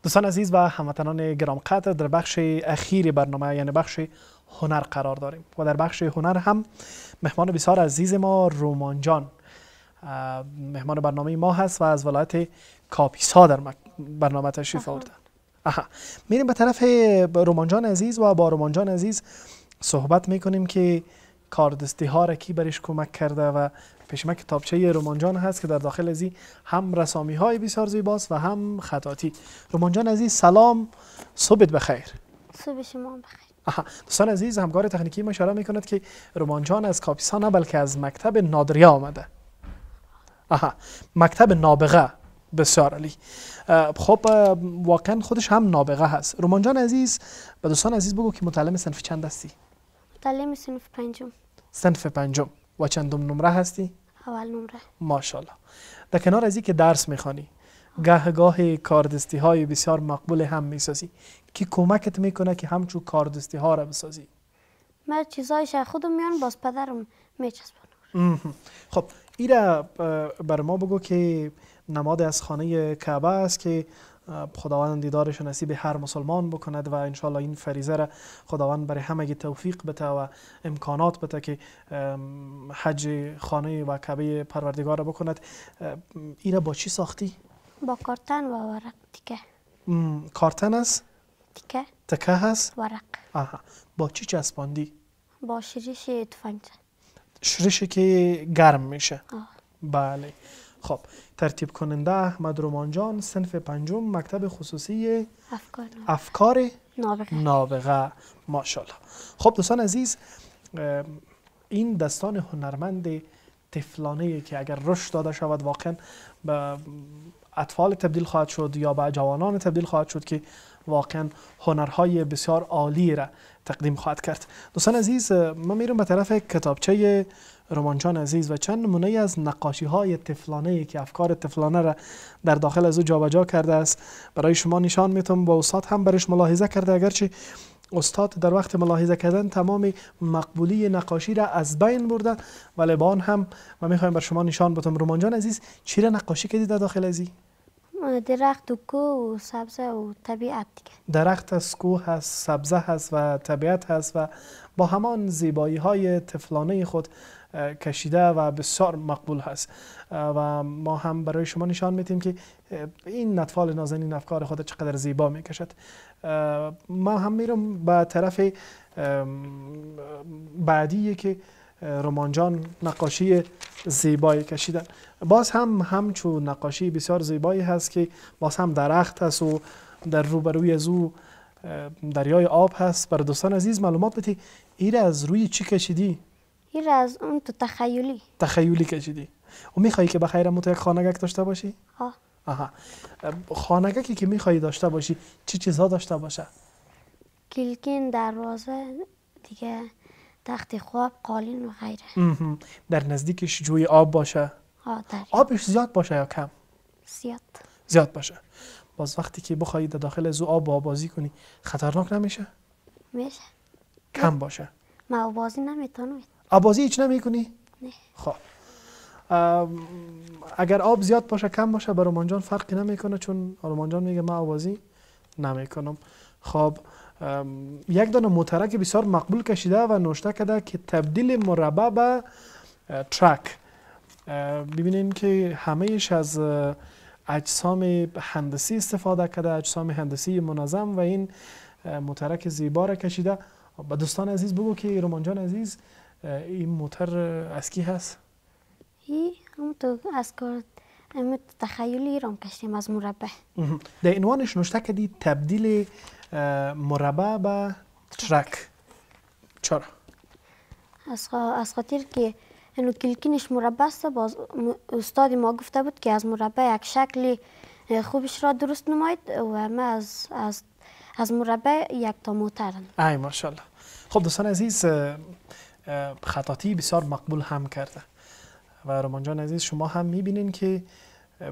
دوستان عزیز و هموطنان گرانقدر، در بخش اخیر برنامه یعنی بخش هنر قرار داریم و در بخش هنر هم مهمان بسیار عزیز ما رومان جان مهمان برنامه ما هست و از ولایت کاپیسا در برنامه تشریف آوردن. میریم به طرف رومان جان عزیز و با رومان جان عزیز صحبت میکنیم که کاردستی ها را کی برش کمک کرده و پیش من کتابچه رومان جان هست که در داخل ازی هم رسامی های بسیار زیباست و هم خطاطی. رومان جان عزیز سلام، صبحت بخیر. صبح شما بخیر. دوستان عزیز، همکار تکنیکی ما اشاره میکند که رومان جان از کاپیسا نه بلکه از مکتب نادریا آمده. مکتب نابغه. بسیار عالی. خب واقعا خودش هم نابغه هست. رومان جان عزیز به دوستان عزیز بگو که متعلم صنف چند هستی؟ متعلم صنف پنجم. صنف پنجم. و چندم نمره هستی؟ اول نمره. ماشاءالله. در کنار از این که درس میخوانی گاه کاردستی های بسیار مقبول هم میسازی که کمکت میکنه که همچون کاردستی ها را بسازی؟ من چیزایش خودم میان باز پدرم میچسبونم. خب ایره بر ما بگو که نماد از خانه کعبه است که خداوند دیدارش نصیب هر مسلمان بکند و انشالله این فریضه را خداوند برای همه توفیق بده و امکانات بده که حج خانه و کعبه پروردگار را بکند. ایره با چی ساختی؟ با کارتن و ورق تیکه. کارتن است؟ تکه هست؟ ورق. با چی چسباندی؟ با شریش تفنگچه. شریشی که گرم میشه؟ بله. خب ترتیب کننده احمد رومان جان، صنف پنجم، مکتب خصوصی افکار نابغه. ماشاءالله. خب دوستان عزیز، این دستان هنرمند طفلانه که اگر رشد داده شود واقعا به اطفال تبدیل خواهد شد یا به جوانان تبدیل خواهد شد که واقعا هنرهای بسیار عالی را تقدیم خواهد کرد. دوستان عزیز، ما میرم به طرف کتابچه رومان جان عزیز و چند نمونه از نقاشی های طفلانه که افکار طفلانه را در داخل از او جابجا کرده است برای شما نشان میتونم. با استاد هم برش ملاحظه کرده، اگرچه استاد در وقت ملاحظه کردن تمام مقبولی نقاشی را از بین برده، ولی با آن هم ما میخوایم بر شما نشان بدم. رومان جان عزیز چی را نقاشی کردی در داخل ازی؟ درخت و کوه و سبزه و طبیعت دیگه. درخت از کوه هست، سبزه هست و طبیعت هست و با همان زیبایی های طفلانه خود کشیده و بسیار مقبول هست و ما هم برای شما نشان میدیم که این اطفال نازنین افکار خود چقدر زیبا میکشد. ما هم میرم به طرف بعدی که رومان جان نقاشی زیبایی کشیدن. باز هم همچون نقاشی بسیار زیبایی هست که باز هم درخت هست و در روبروی از او دریای آب هست. برای دوستان عزیز معلومات بدی این از روی چی کشیدی؟ این از اون تو تخیلی کشیدی. و میخوایی که بخیر تو یک خانگک داشته باشی؟ خانگکی که میخوایی داشته باشی چی چیزها داشته باشه؟ کلکین، دروازه دیگه، تخت خواب، قالین و غیره. در نزدیکش جوی آب باشه؟ آبش زیاد باشه یا کم؟ زیاد باشه. باز وقتی که بخوایی در داخل از آب بازی کنی خطرناک نمیشه؟ میشه. کم باشه. ما بازی نمیتونم. آبازی هیچ نمیکنی؟ نه. خب اگر آب زیاد باشه کم باشه برای رومان جان فرقی نمیکنه، چون رومان جان میگه من آبازی نمیکنم. خب یک دانه موترک بسیار مقبول کشیده و نوشته کرده که تبدیل مربع به ترک. ببینین که همهش از اجسام هندسی استفاده کرده، اجسام هندسی منظم و این موترک زیبا را کشیده. به دوستان عزیز بگو که رومان جان عزیز این موتر از کی هست؟ همون تو از کار تخیلی رام کشتیم از مربع. در عنوانش نوشته کردی تبدیل مربع به ترک. چرا؟ از خاطر که اینو کلکینش مربع است. باز استادی ما گفته بود که از مربع یک شکل خوبش را درست نماید و ما از مربع یک تا موتر. ای ماشاءالله. خب دوستان عزیز، خطاطی بسیار مقبول هم کرده و رومان جان عزیز شما هم میبینین که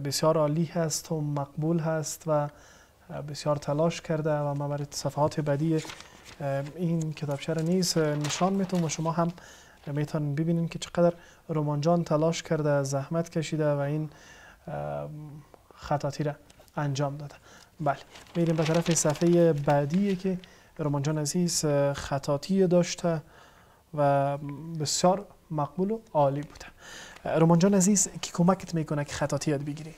بسیار عالی هست و مقبول هست و بسیار تلاش کرده و ما برای صفحات بعدی این کتابچه را نیز نشان میتونم و شما هم میتونین ببینین که چقدر رومان جان تلاش کرده، زحمت کشیده و این خطاطی را انجام داده. بله میریم به طرف صفحه بعدی که رومان جان عزیز خطاطی داشته و بسیار مقبول و عالی بوده. رومان جان عزیز کی کمکت میکنه که خطاطی یاد بگیری؟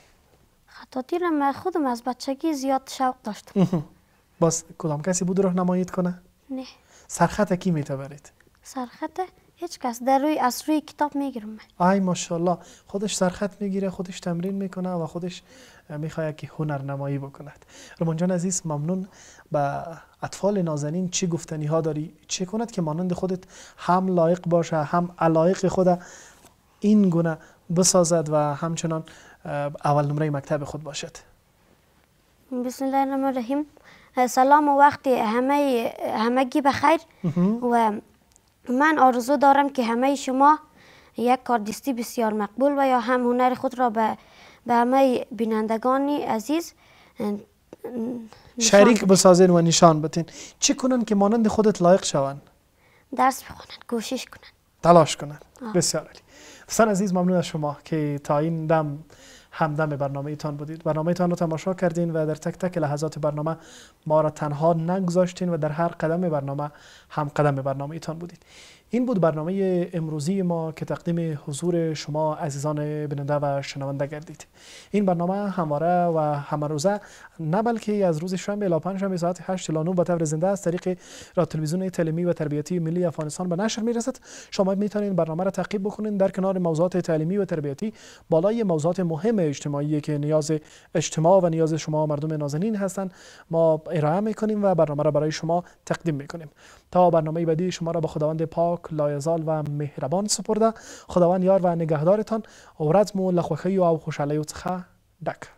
خطاطی را من خودم از بچگی زیاد شوق داشتم. باز کدام کسی بود راهنماییت کنه؟ نه. سرخط کی میتبرید؟ سرخط هیچ کس از روی کتاب میگیرم. آی ماشاءالله، خودش سرخط میگیره، خودش تمرین میکنه و خودش میخواد که هنرنمایی بکند. رومان جان عزیز ممنون. به اطفال نازنین چی گفتنی ها داری؟ چه کند که مانند خودت هم لایق باشه هم علایق خود این گونه بسازد و همچنان اول نمره مکتب خود باشد؟ بسم الله الرحمن الرحیم. سلام و وقت همگی بخیر. و من آرزو دارم که همه شما یک کاردستی بسیار مقبول و یا هم هنر خود را به همه بینندگان عزیز شریک بسازین و نشان بدین. چی کنن که مانند خودت لایق شوند؟ درس بخونن، کوشش کنن، تلاش کنن. بسیار عالی. دوستان عزیز ممنون از شما که تا این دم همدم برنامه ایتان بودید. برنامه ایتان رو تماشا کردین و در تک تک لحظات برنامه ما را تنها نگذاشتین و در هر قدم برنامه هم قدم برنامه ایتان بودید. این بود برنامه امروزی ما که تقدیم حضور شما عزیزان بیننده و شنونده گردید. این برنامه همواره و همه روزه نه بلکه از روز شنبه الی پنجشنبه ساعت 8 الی 9 به طور زنده از طریق رادیو تلویزیون تعلیمی و تربیتی ملی افغانستان به نشر میرسد. شما میتونید برنامه را تعقیب بکنید در کنار موضوعات تعلیمی و تربیتی بالای موضوعات مهم اجتماعی که نیاز اجتماع و نیاز شما مردم نازنین هستند ما ارائه میکنیم و برنامه را برای شما تقدیم میکنیم. تا برنامه بعدی شما را به خداوند پاک لایزال و مهربان سپرده. خداوند یار و نگهدارتان. ورځ مو له خوښیو او خوشحالیو څخه ډک.